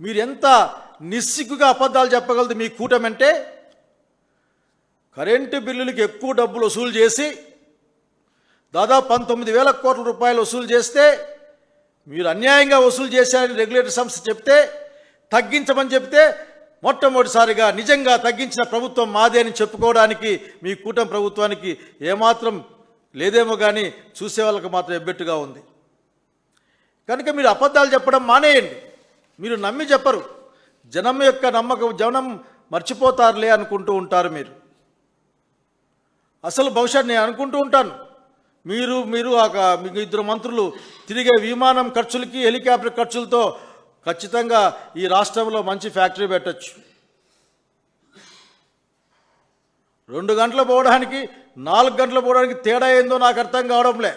మీరు ఎంత నిస్సిగ్గుగా అబద్ధాలు చెప్పగలదు మీ కూటమి అంటే? కరెంటు బిల్లులకి ఎక్కువ డబ్బులు వసూలు చేసి దాదాపు 19,000 కోట్ల రూపాయలు వసూలు చేస్తే మీరు అన్యాయంగా వసూలు చేశారని రెగ్యులేటరీ సంస్థ చెప్తే తగ్గించమని చెప్తే మొట్టమొదటిసారిగా నిజంగా తగ్గించిన ప్రభుత్వం మాదే అని చెప్పుకోవడానికి మీ కూటమి ప్రభుత్వానికి ఏమాత్రం లేదేమో కానీ చూసే వాళ్ళకి మాత్రం ఎబ్బెట్టుగా ఉంది. కనుక మీరు అబద్ధాలు చెప్పడం మానేయండి. మీరు నమ్మి చెప్పరు, జనం యొక్క నమ్మకం జనం మర్చిపోతారులే అనుకుంటూ ఉంటారు మీరు. అసలు బహుశా నేను అనుకుంటూ ఉంటాను, మీరు మీకు 2 మంత్రులు తిరిగే విమానం ఖర్చులకి హెలికాప్టర్ ఖర్చులతో ఖచ్చితంగా ఈ రాష్ట్రంలో మంచి ఫ్యాక్టరీ పెట్టచ్చు. 2 గంటలు పోవడానికి 4 గంటలు పోవడానికి తేడా ఏందో నాకు అర్థం కావడంలే.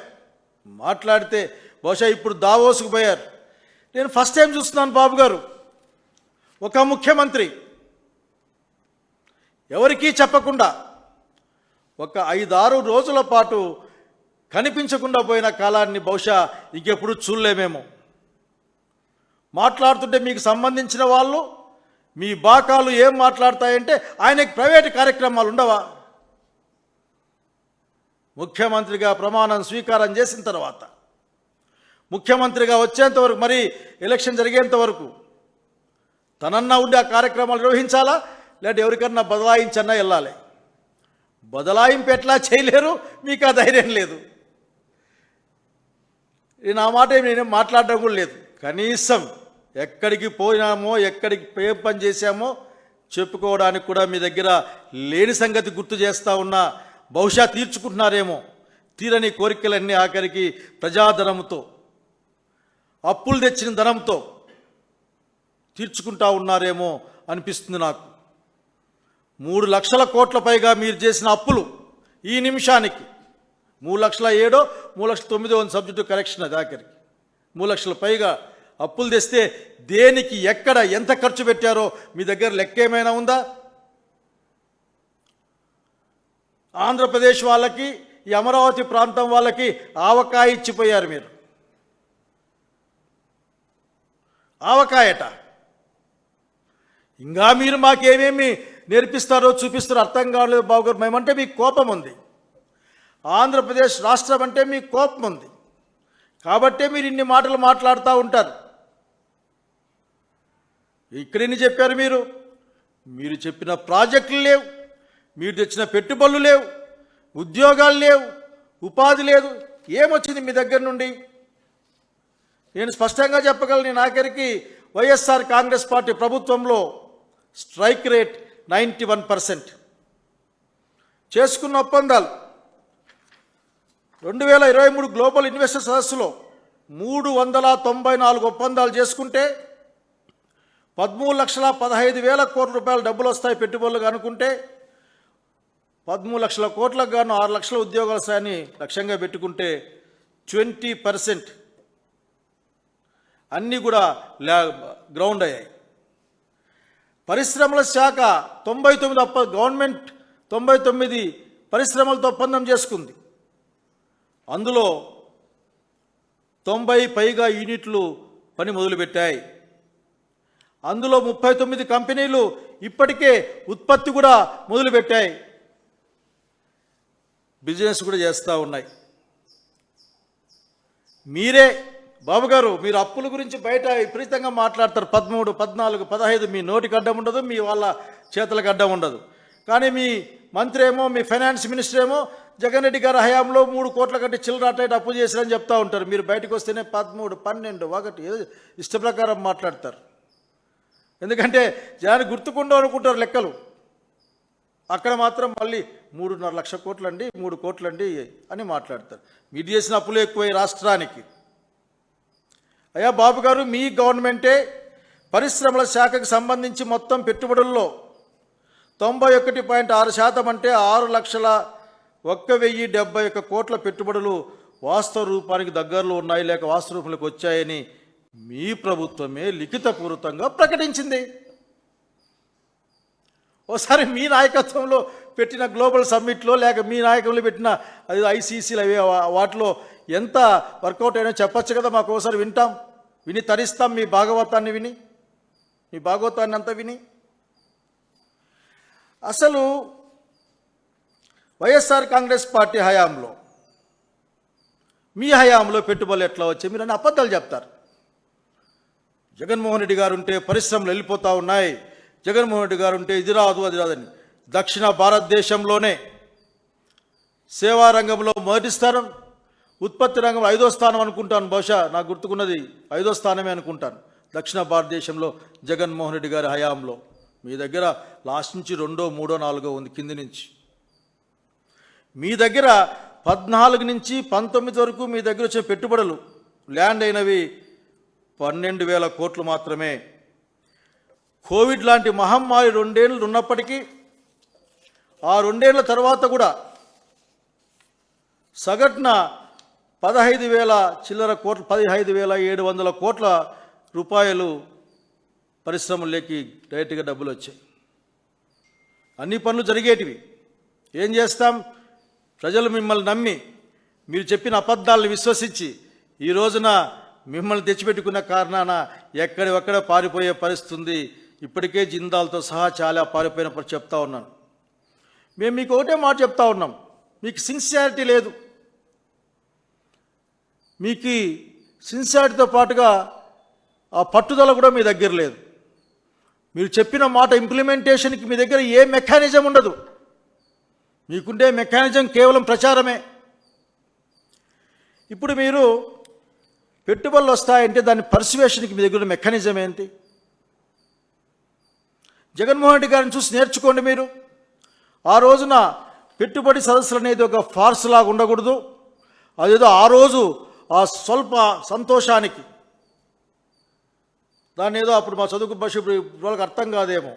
మాట్లాడితే బహుశా ఇప్పుడు దావోసుకు పోయారు. నేను ఫస్ట్ టైం చూస్తున్నాను బాబు గారు, ఒక ముఖ్యమంత్రి ఎవరికీ చెప్పకుండా ఒక 5-6 రోజుల పాటు కనిపించకుండా పోయిన కాలాన్ని బహుశా ఇంకెప్పుడు చూడలేమేమో. మాట్లాడుతుంటే మీకు సంబంధించిన వాళ్ళు మీ బాకాలు ఏం మాట్లాడతాయంటే ఆయనకి ప్రైవేటు కార్యక్రమాలు ఉండవా? ముఖ్యమంత్రిగా ప్రమాణం స్వీకారం చేసిన తర్వాత ముఖ్యమంత్రిగా వచ్చేంతవరకు, మరి ఎలక్షన్ జరిగేంత వరకు తనన్నా ఉండి ఆ కార్యక్రమాలు నిర్వహించాలా, లేదంటే ఎవరికన్నా బదలాయించన్నా వెళ్ళాలి. బదలాయింపు ఎట్లా చేయలేరు, మీకు ఆ ధైర్యం లేదు. నేను ఆ మాట నేనేం మాట్లాడడం కూడా లేదు. కనీసం ఎక్కడికి పోయినామో ఎక్కడికి ఏ పని చేశామో చెప్పుకోవడానికి కూడా మీ దగ్గర లేని సంగతి గుర్తు చేస్తూ ఉన్నా. బహుశా తీర్చుకుంటున్నారేమో తీరని కోరికలన్నీ ఆఖరికి ప్రజాధనంతో, అప్పులు తెచ్చిన ధనంతో తీర్చుకుంటా ఉన్నారేమో అనిపిస్తుంది నాకు. 3 లక్షల కోట్ల పైగా మీరు చేసిన అప్పులు ఈ నిమిషానికి 3,07,000 3,09,000 సబ్జెక్టు కరెక్షన్. అది ఆఖరికి 3 లక్షల పైగా అప్పులు తెస్తే దేనికి ఎక్కడ ఎంత ఖర్చు పెట్టారో మీ దగ్గర లెక్క ఏమైనా ఉందా? ఆంధ్రప్రదేశ్ వాళ్ళకి, ఈ అమరావతి ప్రాంతం వాళ్ళకి ఆవకాయ ఇచ్చిపోయారు మీరు. ఆవకాయట. ఇంకా మీరు మాకేమేమి నేర్పిస్తారో చూపిస్తారో అర్థం కావట్లేదు బాబు గారు. మేమంటే మీకు కోపం ఉంది, ఆంధ్రప్రదేశ్ రాష్ట్రం అంటే మీకు కోపం ఉంది కాబట్టే మీరు ఇన్ని మాటలు మాట్లాడుతూ ఉంటారు. ఇక్కడెన్ని చెప్పారు మీరు చెప్పిన ప్రాజెక్టులు లేవు, మీరు తెచ్చిన పెట్టుబడులు లేవు, ఉద్యోగాలు లేవు, ఉపాధి లేదు. ఏమొచ్చింది మీ దగ్గర నుండి? నేను స్పష్టంగా చెప్పగలను. నేను ఆఖరికి వైఎస్ఆర్ కాంగ్రెస్ పార్టీ ప్రభుత్వంలో స్ట్రైక్ రేట్ 91%. చేసుకున్న ఒప్పందాలు 2023 గ్లోబల్ ఇన్వెస్టర్ సదస్సులో 394 ఒప్పందాలు చేసుకుంటే 13,15,000 కోట్ల రూపాయల డబ్బులు వస్తాయి పెట్టుబడులుగా అనుకుంటే 13 లక్షల కోట్లకు గాను 6 లక్షల ఉద్యోగాలు వస్తాయని లక్ష్యంగా పెట్టుకుంటే 20% అన్నీ కూడా గ్రౌండ్ అయ్యాయి. పరిశ్రమల శాఖ 99 గవర్నమెంట్ 99 పరిశ్రమలతో ఒప్పందం చేసుకుంది. అందులో 90 పైగా యూనిట్లు పని మొదలుపెట్టాయి. అందులో 39 కంపెనీలు ఇప్పటికే ఉత్పత్తి కూడా మొదలుపెట్టాయి, బిజినెస్ కూడా చేస్తూ ఉన్నాయి. మీరే బాబు గారు, మీరు అప్పుల గురించి బయట విపరీతంగా మాట్లాడతారు. 13, 14, 15 మీ నోటికి అడ్డం ఉండదు, మీ వాళ్ళ చేతులకు అడ్డం ఉండదు. కానీ మీ మంత్రి ఏమో, మీ ఫైనాన్స్ మినిస్టర్ ఏమో జగన్ రెడ్డి గారి హయాంలో 3 కోట్ల కంటే చిల్లరాటైతే అప్పు చేశారని చెప్తూ ఉంటారు. మీరు బయటకు వస్తేనే 13, 12, 1 ఏదో ఇష్ట ప్రకారం మాట్లాడతారు. ఎందుకంటే జనాన్ని గుర్తుకుండా అనుకుంటారు లెక్కలు. అక్కడ మాత్రం మళ్ళీ 3.5 లక్షల కోట్లండి, 3 కోట్లండి అని మాట్లాడతారు. మీరు చేసిన అప్పులు ఎక్కువై రాష్ట్రానికి. అయ్యా బాబు గారు, మీ గవర్నమెంటే పరిశ్రమల శాఖకు సంబంధించి మొత్తం పెట్టుబడుల్లో 91.6% అంటే 6,01,071 కోట్ల పెట్టుబడులు వాస్తవ రూపానికి దగ్గరలో ఉన్నాయి, లేక వాస్తవ రూపంలోకి వచ్చాయని మీ ప్రభుత్వమే లిఖితపూర్వకంగా ప్రకటించింది. ఓసారి మీ నాయకత్వంలో పెట్టిన గ్లోబల్ సమ్మిట్లో, లేక మీ నాయకంలో పెట్టిన అది ఐసీసీలు అవి వాటిలో ఎంత వర్కౌట్ అయినా చెప్పచ్చు కదా, మాకు ఒకసారి విని తరిస్తాం మీ భాగవతాన్ని విని. మీ భాగోతాన్ని అంతా విని. అసలు వైఎస్ఆర్ కాంగ్రెస్ పార్టీ హయాంలో, మీ హయాంలో పెట్టుబడులు ఎట్లా వచ్చాయి మీరు అన్ని అబద్ధాలు చెప్తారు. జగన్మోహన్ రెడ్డి గారు ఉంటే పరిశ్రమలు వెళ్ళిపోతూ ఉన్నాయి, జగన్మోహన్ రెడ్డి గారు ఉంటే ఇది రాదు అది రాదని. దక్షిణ భారతదేశంలోనే సేవా రంగంలో మొదటి స్థానం, ఉత్పత్తి రంగంలో 5వ స్థానం అనుకుంటాను, బహుశా నాకు గుర్తుకున్నది 5వ స్థానమే అనుకుంటాను దక్షిణ భారతదేశంలో జగన్మోహన్ రెడ్డి గారి హయాంలో. మీ దగ్గర లాస్ట్ నుంచి 2వ 3వ 4వ ఉంది కింది నుంచి. మీ దగ్గర 14 నుంచి 19 వరకు మీ దగ్గర వచ్చే పెట్టుబడులు ల్యాండ్ అయినవి 12,000 కోట్లు మాత్రమే. కోవిడ్ లాంటి మహమ్మారి 2 ఏళ్ళు ఉన్నప్పటికీ ఆ 2 ఏళ్ల తర్వాత కూడా సగటున 15,000 చిల్లర కోట్లు, 15,700 కోట్ల రూపాయలు పరిశ్రమల్లోకి డైరెక్ట్గా డబ్బులు వచ్చాయి. అన్ని పనులు జరిగేటివి. ఏం చేస్తాం? ప్రజలు మిమ్మల్ని నమ్మి మీరు చెప్పిన అబద్ధాలను విశ్వసించి ఈ రోజున మిమ్మల్ని తెచ్చిపెట్టుకున్న కారణాన ఎక్కడెక్కడ పారిపోయే పరిస్థితి ఉంది. ఇప్పటికే జిందాల్తో సహా చాలా పారిపోయిన చెప్తా ఉన్నాను. మేము మీకు ఒకటే మాట చెప్తా ఉన్నాం, మీకు సిన్సియారిటీ లేదు. మీకు సిన్సియారిటీతో పాటుగా ఆ పట్టుదల కూడా మీ దగ్గర లేదు. మీరు చెప్పిన మాట ఇంప్లిమెంటేషన్కి మీ దగ్గర ఏ మెకానిజం ఉండదు. మీకుండే మెకానిజం కేవలం ప్రచారమే. ఇప్పుడు మీరు పెట్టుబడులు వస్తాయంటే దాని పర్సువేషన్కి మీ దగ్గర మెకానిజం ఏంటి? జగన్మోహన్ రెడ్డి గారిని చూసి నేర్చుకోండి. మీరు ఆ రోజున పెట్టుబడి సదస్సులు అనేది ఒక ఫార్స్ లాగా ఉండకూడదు. అదేదో ఆ రోజు ఆ స్వల్ప సంతోషానికి దాన్ని ఏదో అప్పుడు మా చదువుకు భాష వాళ్ళకి అర్థం కాదేమో,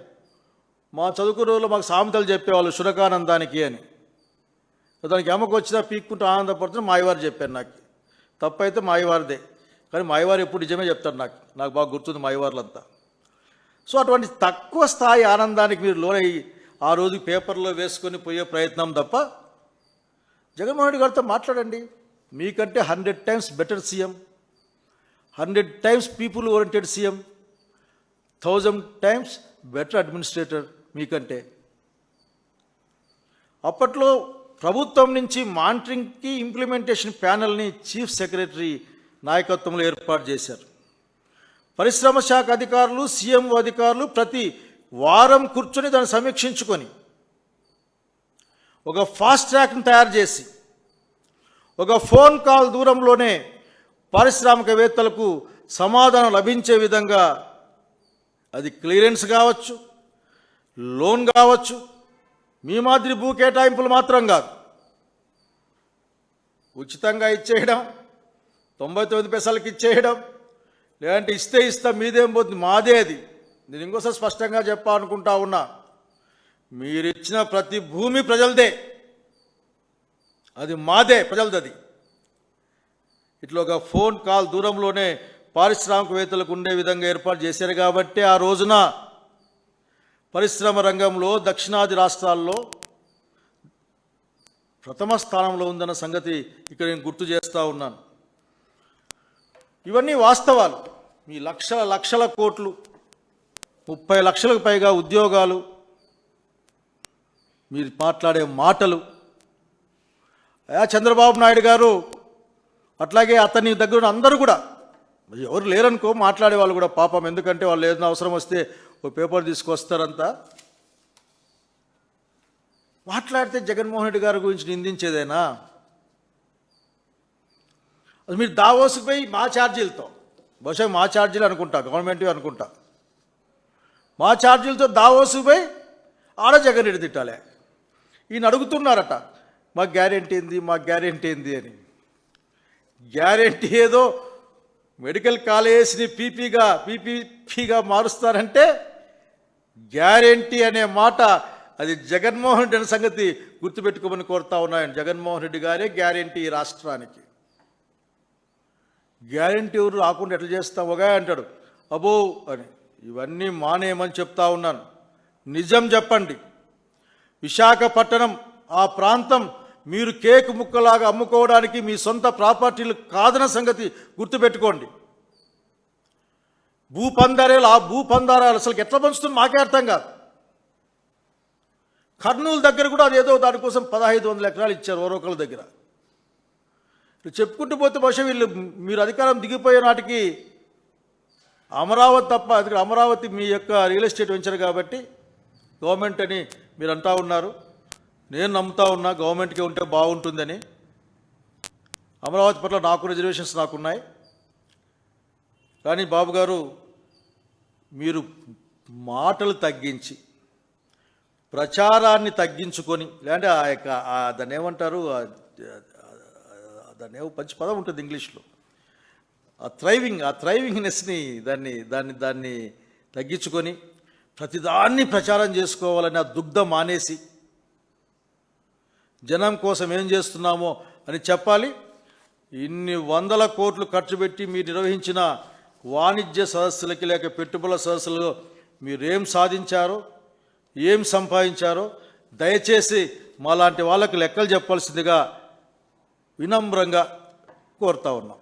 మా చదువుకు రోజుల్లో మాకు సామెతలు చెప్పేవాళ్ళు శునకానందానికి అని. దానికి ఎమ్మకు వచ్చినా పీక్కుంటూ ఆనందపడుతున్నా మాయవారు చెప్పారు. నాకు తప్పైతే మాయవారిదే, కానీ మాయవారు ఎప్పుడు నిజమే చెప్తారు. నాకు బాగా గుర్తుంది మాయవార్లంతా. సో అటువంటి తక్కువ స్థాయి ఆనందానికి మీరు లోనయ్యి ఆ రోజు పేపర్లో వేసుకొని పోయే ప్రయత్నం తప్ప, జగన్మోహన్ రెడ్డి గారితో మాట్లాడండి. మీకంటే 100 times better CM, 100 times people oriented CM, 1000 times better administrator మీకంటే. అప్పట్లో ప్రభుత్వం నుంచి మానిటరింగ్కి ఇంప్లిమెంటేషన్ ప్యానెల్ని చీఫ్ సెక్రటరీ నాయకత్వంలో ఏర్పాటు చేశారు. పరిశ్రమ శాఖ అధికారులు, సీఎంఓ అధికారులు ప్రతి వారం కూర్చొని దాన్ని సమీక్షించుకొని ఒక ఫాస్ట్ ట్రాక్ని తయారు చేసి ఒక ఫోన్ కాల్ దూరంలోనే పారిశ్రామికవేత్తలకు సమాధానం లభించే విధంగా, అది క్లియరెన్స్ కావచ్చు, లోన్ కావచ్చు, మీ మాదిరి భూ కేటాయింపులు మాత్రం కాదు, ఉచితంగా ఇచ్చేయడం, 99 పైసలకి ఇచ్చేయడం, లేదంటే ఇస్తాం మీదేం పోతుంది, మాదే అది. నేను ఇంకోసారి స్పష్టంగా చెప్పాలనుకుంటా ఉన్నా, మీరిచ్చిన ప్రతి భూమి ప్రజలదే, అది మాదే, ప్రజలది. అది ఇట్లా ఒక ఫోన్ కాల్ దూరంలోనే పారిశ్రామికవేత్తలకు ఉండే విధంగా ఏర్పాటు చేశారు. కాబట్టి ఆ రోజున పరిశ్రమ రంగంలో దక్షిణాది రాష్ట్రాల్లో ప్రథమ స్థానంలో ఉందన్న సంగతి ఇక్కడ నేను గుర్తు చేస్తూ ఉన్నాను. ఇవన్నీ వాస్తవాలు. మీ లక్షల కోట్లు, 30 లక్షలకు పైగా ఉద్యోగాలు, మీరు మాట్లాడే మాటలు. చంద్రబాబు నాయుడు గారు అట్లాగే అతని దగ్గర అందరూ కూడా, ఎవరు లేరనుకో మాట్లాడే వాళ్ళు కూడా పాపం, ఎందుకంటే వాళ్ళు ఏదైనా అవసరం వస్తే ఓ పేపర్ తీసుకొస్తారంతా. మాట్లాడితే జగన్మోహన్ రెడ్డి గారి గురించి నిందించేదేనా? అది మీరు దావోసుకు పోయి మా ఛార్జీలతో, బహుశా మా ఛార్జీలు అనుకుంటా, గవర్నమెంట్ అనుకుంటా, మా ఛార్జీలతో దావోసుకు పోయి ఆడ జగన్ రెడ్డి తిట్టాలి. ఈయన అడుగుతున్నారట, మా గ్యారెంటీ ఏంది, మా గ్యారెంటీ ఏంది అని. గ్యారెంటీ ఏదో మెడికల్ కాలేజ్ని పీపీగా మారుస్తారంటే, గ్యారెంటీ అనే మాట అది జగన్మోహన్ రెడ్డి అనే సంగతి గుర్తుపెట్టుకోమని కోరుతా ఉన్నాను. జగన్మోహన్ రెడ్డి గారే గ్యారెంటీ ఈ రాష్ట్రానికి. గ్యారెంటీ ఎవరు రాకుండా ఎట్లా చేస్తావుగా అంటాడు, అబో అని. ఇవన్నీ మానేయమని చెప్తా ఉన్నాను. నిజం చెప్పండి. విశాఖపట్నం ఆ ప్రాంతం మీరు కేక్ ముక్కలాగా అమ్ముకోవడానికి మీ సొంత ప్రాపర్టీలు కాదన్న సంగతి గుర్తుపెట్టుకోండి. భూపందారాలు, ఆ భూపందారాలు అసలు ఎట్లా పంచుతుంది మాకే అర్థం కాదు. కర్నూలు దగ్గర కూడా అదేదో దానికోసం 1500 ఎకరాలు ఇచ్చారు ఓరోకల దగ్గర. చెప్పుకుంటూ పోతే బహుశా మీరు అధికారం దిగిపోయే నాటికి అమరావతి తప్ప, అది అమరావతి మీ యొక్క రియల్ ఎస్టేట్ వెంచర్ కాబట్టి గవర్నమెంట్ అని మీరు అంటా ఉన్నారు. నేను నమ్ముతా ఉన్నా గవర్నమెంట్కి ఉంటే బాగుంటుందని. అమరావతి పట్ల నాకు రిజర్వేషన్స్ నాకున్నాయి. కానీ బాబు గారు, మీరు మాటలు తగ్గించి ప్రచారాన్ని తగ్గించుకొని, లేదంటే ఆ యొక్క దాన్ని ఏమంటారు, దాన్ని మంచి పదం ఉంటుంది ఇంగ్లీష్లో, ఆ థ్రైవింగ్నెస్ని దాన్ని తగ్గించుకొని ప్రతిదాన్ని ప్రచారం చేసుకోవాలని ఆ దుగ్ధం మానేసి జనం కోసం ఏం చేస్తున్నామో అని చెప్పాలి. ఇన్ని 100 కోట్లు ఖర్చు పెట్టి మీరు నిర్వహించిన వాణిజ్య సదస్సులకి లేక పెట్టుబడుల సదస్సులలో మీరేం సాధించారో, ఏం సంపాదించారో దయచేసి మాలాంటి వాళ్ళకు లెక్కలు చెప్పాల్సిందిగా వినమ్రంగా కోరుతా ఉన్నాం.